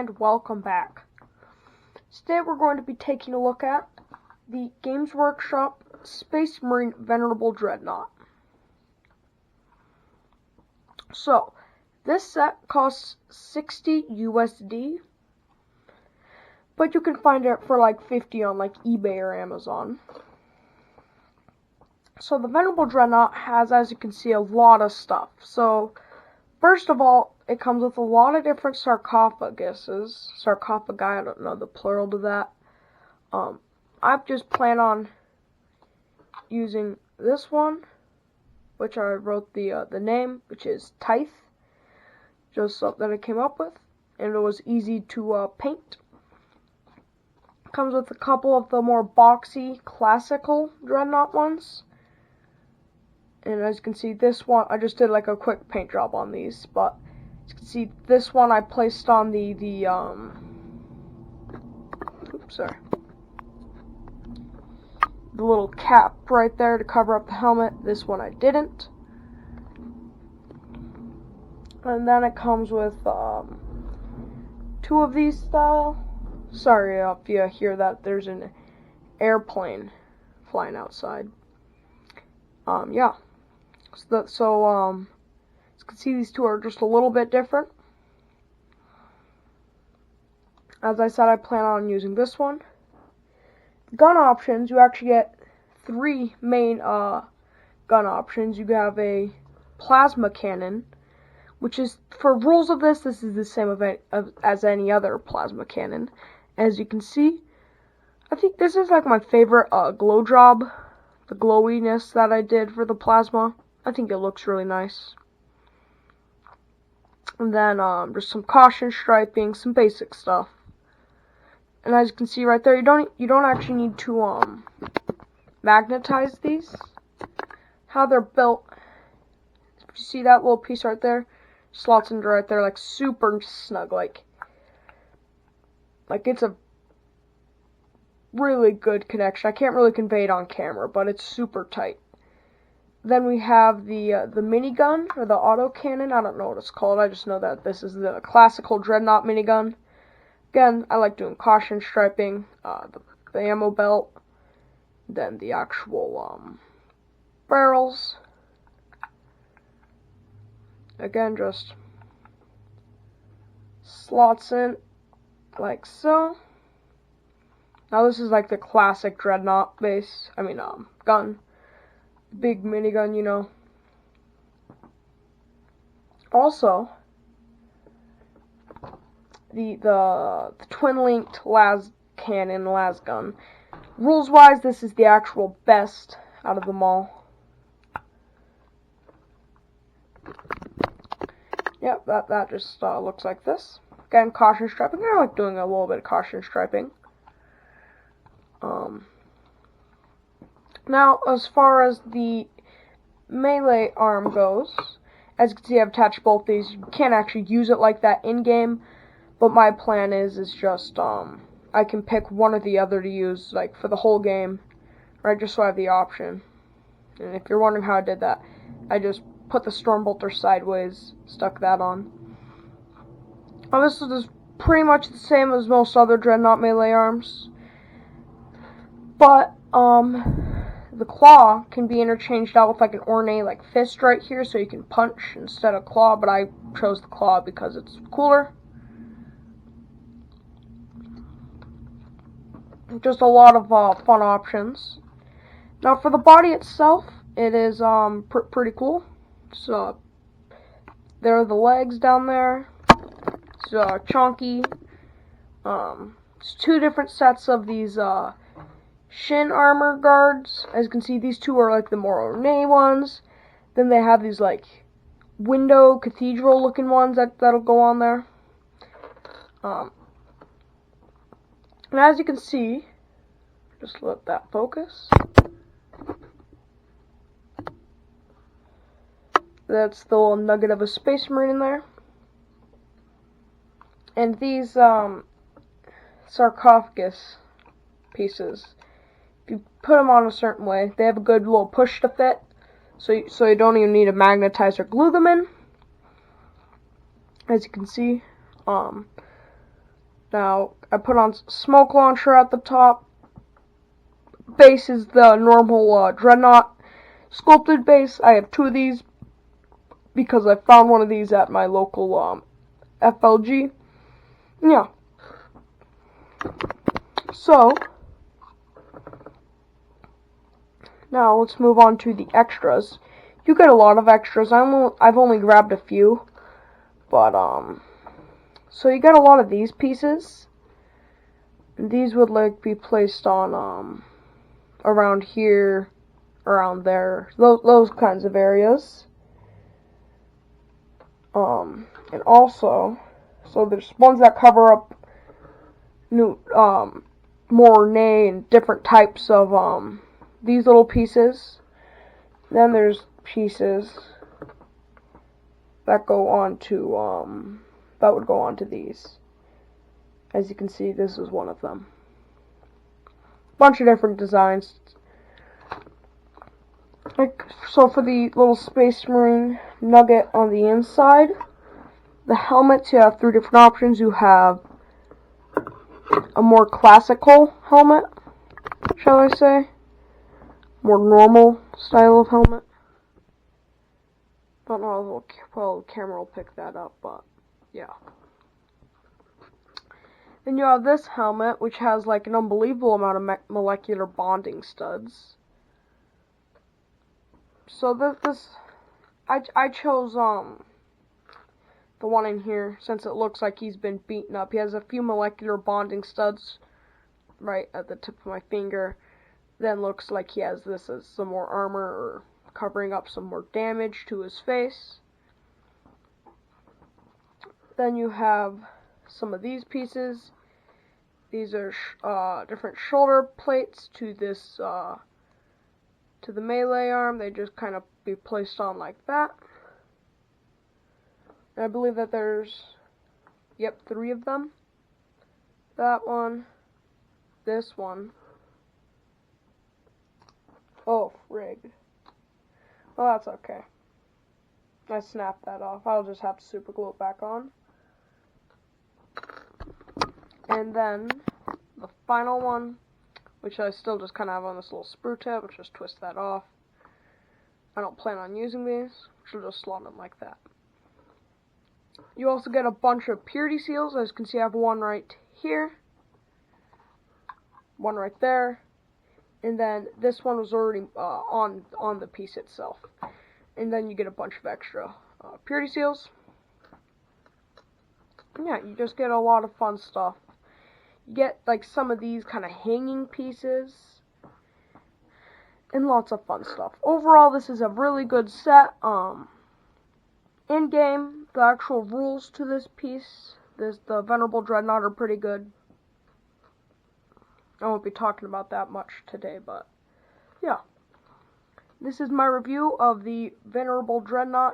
and welcome back. Today we're going to be taking a look at the Games Workshop Space Marine Venerable dreadnought. So, this set costs 60 USD, but you can find it for like 50 on like eBay or Amazon. So the Venerable dreadnought has, as you can see, a lot of stuff. So, first of all, it comes with a lot of different sarcophagi, I don't know the plural to that. I've just planned on using this one, which I wrote the name, which is Tithe, just something I came up with, and it was easy to paint. Comes with a couple of the more boxy, classical dreadnought ones. And as you can see, this one, I just did like a quick paint job on these, but as you can see, this one I placed on the little cap right there to cover up the helmet. This one I didn't. And then it comes with two of these style. Sorry if you hear that, there's an airplane flying outside. Yeah. So as you can see, these two are just a little bit different. As I said, I plan on using this one. Gun options, you actually get three main gun options. You have a plasma cannon, which is, for rules of this is the same as any other plasma cannon. As you can see, I think this is like my favorite glow job, the glowiness that I did for the plasma. I think it looks really nice. And then just some caution striping, some basic stuff. And as you can see right there, you don't actually need to magnetize these. How they're built, if you see that little piece right there, slots into right there like super snug, like it's a really good connection. I can't really convey it on camera, but it's super tight. Then we have the minigun, or the auto cannon. I don't know what it's called. I just know that this is the classical dreadnought minigun. Again, I like doing caution striping, the ammo belt, then the actual barrels. Again, just slots in like so. Now this is like the classic dreadnought base. Gun. Big minigun, you know. Also, the twin-linked las gun. Rules-wise, this is the actual best out of them all. Yep, that just looks like this. Again, caution striping. I like doing a little bit of caution striping. Now, as far as the melee arm goes, as you can see, I've attached both these. You can't actually use it like that in-game, but my plan is just, I can pick one or the other to use, like, for the whole game, right, just so I have the option. And if you're wondering how I did that, I just put the Stormbolter sideways, stuck that on. Now, this is pretty much the same as most other Dreadnought melee arms, but, the claw can be interchanged out with like an ornate like fist right here, so you can punch instead of claw, but I chose the claw because it's cooler. Just a lot of fun options. Now for the body itself, it is pretty cool. So there are the legs down there. It's chunky. It's two different sets of these shin armor guards. As you can see, these two are like the more ornate ones. Then they have these like window cathedral looking ones that'll go on there. And as you can see, just let that focus. That's the little nugget of a Space Marine in there. And these sarcophagus pieces, if you put them on a certain way, they have a good little push to fit, so you don't even need to magnetize or glue them in. As you can see, Now, I put on smoke launcher at the top. Base is the normal dreadnought sculpted base. I have 2 of these because I found one of these at my local FLG. Yeah. So, now let's move on to the extras. You get a lot of extras. I've only grabbed a few, but so you get a lot of these pieces. And these would like be placed on around here, around there, those kinds of areas. And also, so there's ones that cover up new more and different types of these little pieces. Then there's pieces that go on to that would go onto these. As you can see, this is one of them. Bunch of different designs. Like, so for the little Space Marine nugget on the inside, the helmets, you have 3 different options. You have a more classical helmet, shall I say, more normal style of helmet. Don't know how the camera will pick that up, but yeah. Then you have this helmet, which has like an unbelievable amount of molecular bonding studs. So I chose the one in here since it looks like he's been beaten up. He has a few molecular bonding studs right at the tip of my finger. Then looks like he has this as some more armor or covering up some more damage to his face. Then you have some of these pieces. These are different shoulder plates to this to the melee arm. They just kind of be placed on like that. And I believe that there's 3 of them. That one, this one. Oh, frig. Well, that's okay. I snapped that off. I'll just have to super glue it back on. And then the final one, which I still just kind of have on this little sprue tip, which just twist that off. I don't plan on using these, which will just slot them like that. You also get a bunch of purity seals. As you can see, I have one right here, one right there, and then this one was already on the piece itself. And then you get a bunch of extra purity seals. And yeah, you just get a lot of fun stuff. You get like some of these kind of hanging pieces and lots of fun stuff. Overall, this is a really good set. In game, the actual rules to this piece, the Venerable Dreadnought, are pretty good. I won't be talking about that much today, but yeah. This is my review of the Venerable Dreadnought